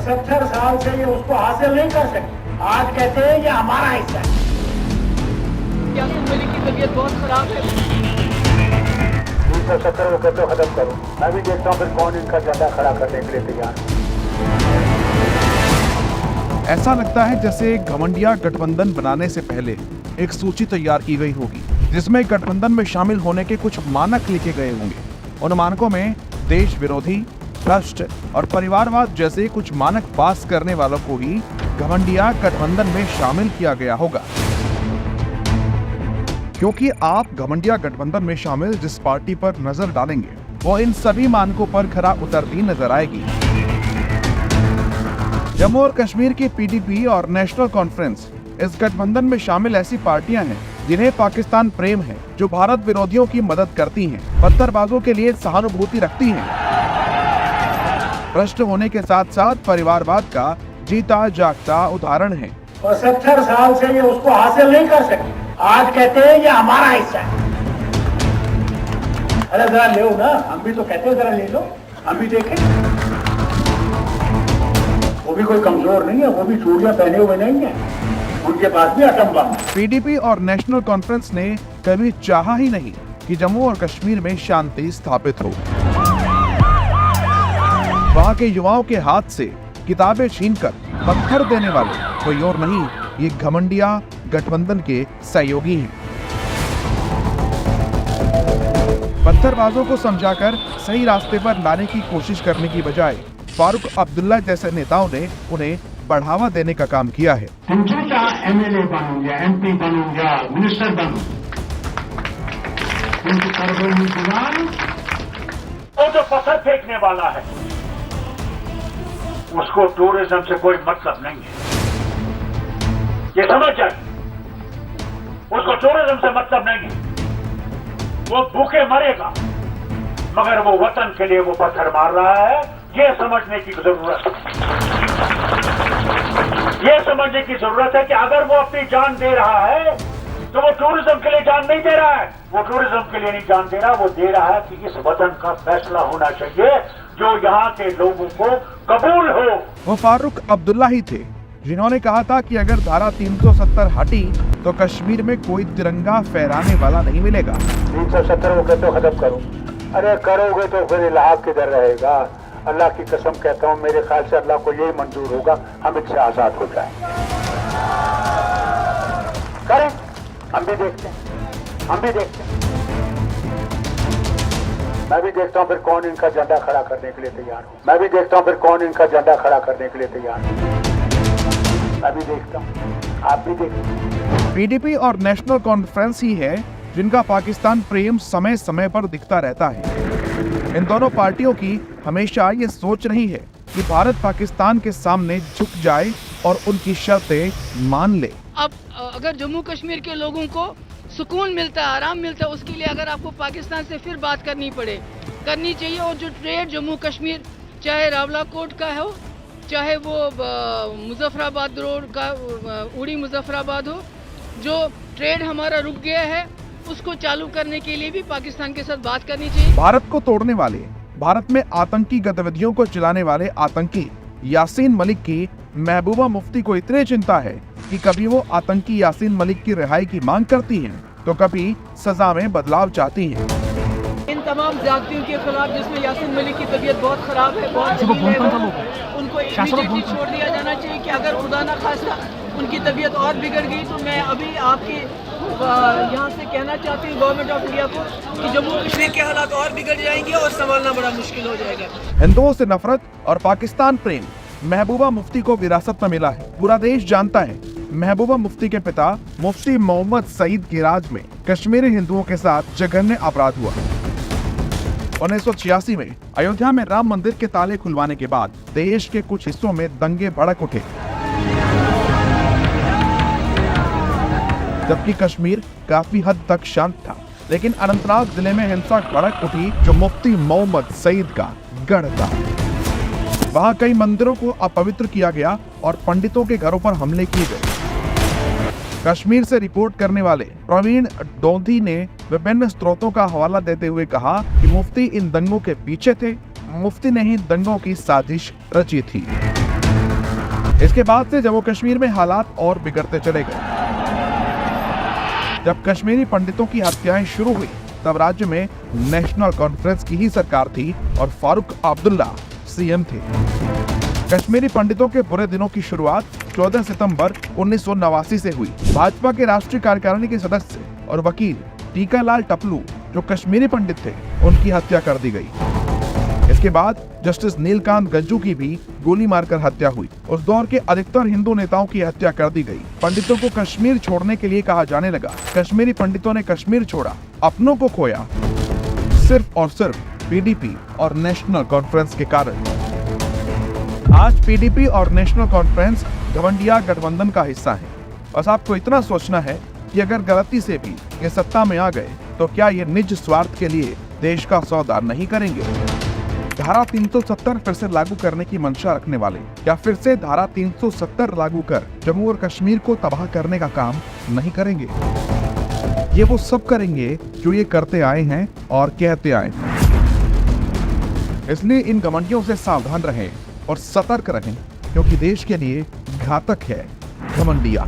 70 साल से ये उसको हासिल नहीं कर सके। आज कहते हैं ये हमारा हिस्सा है। यासीन मलिक की तबीयत बहुत खराब है। 370 को कहते खत्म करो। मैं भी देखता हूँ फिर कौन इनका झंडा खड़ा करने के लिए तैयार है। ऐसा लगता है जैसे घमंडिया गठबंधन बनाने से पहले एक सूची तैयार की गई होगी, जिसमें गठबंधन में शामिल होने के कुछ मानक लिखे गए होंगे। उन मानकों में देश विरोधी, भ्रष्ट और परिवारवाद जैसे कुछ मानक पास करने वालों को ही घमंडिया गठबंधन में शामिल किया गया होगा। क्योंकि आप घमंडिया गठबंधन में शामिल जिस पार्टी पर नजर डालेंगे वो इन सभी मानकों पर खरा उतरती नजर आएगी। जम्मू और कश्मीर की पीडीपी और नेशनल कॉन्फ्रेंस इस गठबंधन में शामिल ऐसी पार्टियां हैं जिन्हें पाकिस्तान प्रेम है, जो भारत विरोधियों की मदद करती हैं, पत्थरबाजों के लिए सहानुभूति रखती हैं, भ्रष्ट होने के साथ साथ परिवारवाद का जीता जागता उदाहरण है। और 70 साल से ये उसको हासिल नहीं कर सके। आज कहते हैं ये हमारा हिस्सा है। अरे जरा ले ना, हम भी तो कहते हैं जरा ले लो, हम भी देखें। वो भी कोई कमजोर नहीं है, वो भी चूड़ियां पहने हुए नहीं है, उनके पास भी एटम बम है। पीडीपी और नेशनल कॉन्फ्रेंस ने कभी चाहा ही नहीं कि जम्मू और कश्मीर में शांति स्थापित हो। वहाँ के युवाओं के हाथ से किताबें छीनकर पत्थर देने वाले कोई और नहीं, ये घमंडिया गठबंधन के सहयोगी हैं। पत्थरबाजों को समझाकर सही रास्ते पर लाने की कोशिश करने की बजाय फारूक अब्दुल्ला जैसे नेताओं ने उन्हें बढ़ावा देने का काम किया है। एमएलए बनूं या एमपी बनूं या मिनिस्टर बनूं, उनकी सरगर्मी जुबान, वो जो पत्थर फेंकने वाला है उसको टूरिज्म से कोई मतलब नहीं है, ये समझ जाए। उसको टूरिज्म से मतलब नहीं है, वो भूखे मरेगा मगर वो वतन के लिए वो पत्थर मार रहा है, ये समझने की जरूरत है। ये समझने की जरूरत है कि अगर वो अपनी जान दे रहा है तो वो टूरिज्म के लिए जान नहीं दे रहा है, वो टूरिज्म के लिए नहीं जान दे रहा, वो दे रहा है कि इस वतन का फैसला होना चाहिए जो यहाँ के लोगों को कबूल हो। वो फारूक अब्दुल्ला ही थे जिन्होंने कहा था कि अगर धारा 370 हटी तो कश्मीर में कोई तिरंगा फहराने वाला नहीं मिलेगा। 370 को कहते खत्म करो। अरे करोगे तो फिर इलाहाब किधर रहेगा? अल्लाह की कसम कहता हूँ, मेरे ख्याल से अल्लाह को यही मंजूर होगा हम इससे आजाद हो जाए। करें, हम भी देखते हैं, हम भी देखते हैं। मैं भी देखता हूँ फिर कौन इनका झंडा खड़ा करने के लिए तैयार हो। मैं भी देखता हूँ फिर कौन इनका झंडा खड़ा करने के लिए तैयार हो। मैं भी देखता हूँ, आप भी देखते। पीडीपी और नेशनल कॉन्फ्रेंस ही है जिनका पाकिस्तान प्रेम समय समय पर दिखता रहता है। इन दोनों पार्टियों की हमेशा ये सोच रही है कि भारत पाकिस्तान के सामने झुक जाए और उनकी शर्तें मान ले। अब अगर जम्मू कश्मीर के लोगों को सुकून मिलता है, आराम मिलता है, उसके लिए अगर आपको पाकिस्तान से फिर बात करनी चाहिए। और जो ट्रेड जम्मू कश्मीर, चाहे रावलाकोट का हो, चाहे वो मुजफ्फराबाद रोड का उड़ी मुजफ्फराबाद हो, जो ट्रेड हमारा रुक गया है उसको चालू करने के लिए भी पाकिस्तान के साथ बात करनी चाहिए। भारत को तोड़ने वाले, भारत में आतंकी गतिविधियों को चलाने वाले आतंकी यासीन मलिक की महबूबा मुफ्ती को इतने चिंता है कि कभी वो आतंकी यासीन मलिक की रिहाई की मांग करती हैं, तो कभी सजा में बदलाव चाहती हैं। इन तमाम ज्यादतियों के खिलाफ जिसमें यासीन मलिक की तबीयत बहुत खराब है, बहुत उनको इमीडिएटली छोड़ दिया जाना चाहिए कि अगर खुदा ना खास्ता उनकी तबीयत और बिगड़ गई तो मैं अभी आपके यहाँ से कहना चाहती हूँ गवर्नमेंट ऑफ इंडिया को कि जम्मू कश्मीर के हालात और बिगड़ जाएंगे और संभालना बड़ा मुश्किल हो जाएगा। हिंदुओं से नफरत और पाकिस्तान प्रेम महबूबा मुफ्ती को विरासत में मिला है। पूरा देश जानता है महबूबा मुफ्ती के पिता मुफ्ती मोहम्मद सईद के राज में कश्मीरी हिंदुओं के साथ जघन्य अपराध हुआ। 1986 में अयोध्या में राम मंदिर के ताले खुलवाने के बाद देश के कुछ हिस्सों में दंगे भड़क उठे, जबकि कश्मीर काफी हद तक शांत था। लेकिन अनंतनाग जिले में हिंसा भड़क उठी जो मुफ्ती मोहम्मद सईद का गढ़ था। वहां कई मंदिरों को अपवित्र किया गया और पंडितों के घरों पर हमले किए गए। कश्मीर से रिपोर्ट करने वाले प्रवीण डोधी ने विभिन्न स्रोतों का हवाला देते हुए कहा कि मुफ्ती इन दंगों के पीछे थे, मुफ्ती ने ही दंगों की साजिश रची थी। इसके बाद से जम्मू कश्मीर में हालात और बिगड़ते चले गए। जब कश्मीरी पंडितों की हत्याएं शुरू हुई तब राज्य में नेशनल कॉन्फ्रेंस की ही सरकार थी और फारूक अब्दुल्ला सीएम थे। कश्मीरी पंडितों के बुरे दिनों की शुरुआत 14 सितंबर 1989 से हुई। भाजपा के राष्ट्रीय कार्यकारिणी के सदस्य और वकील टीकालाल टपलू जो कश्मीरी पंडित थे, उनकी हत्या कर दी गई। इसके बाद जस्टिस नीलकांत गंजू की भी गोली मारकर हत्या हुई। उस दौर के अधिकतर हिंदू नेताओं की हत्या कर दी गई। पंडितों को कश्मीर छोड़ने के लिए कहा जाने लगा। कश्मीरी पंडितों ने कश्मीर छोड़ा, अपनों को खोया, सिर्फ और सिर्फ पीडीपी और नेशनल कॉन्फ्रेंस के कारण। आज पीडीपी और नेशनल कॉन्फ्रेंस घमंडिया गठबंधन का हिस्सा है। बस आपको इतना सोचना है कि अगर गलती से भी ये सत्ता में आ गए तो क्या ये निज स्वार्थ के लिए देश का सौदा नहीं करेंगे? धारा 370 फिर से लागू करने की मंशा रखने वाले क्या फिर से धारा 370 लागू कर जम्मू और कश्मीर को तबाह करने का काम नहीं करेंगे? ये वो सब करेंगे जो ये करते आए हैं और कहते आए हैं। इसलिए इन घमंडियों से सावधान रहें और सतर्क रहें, क्योंकि देश के लिए घातक है घमंडिया।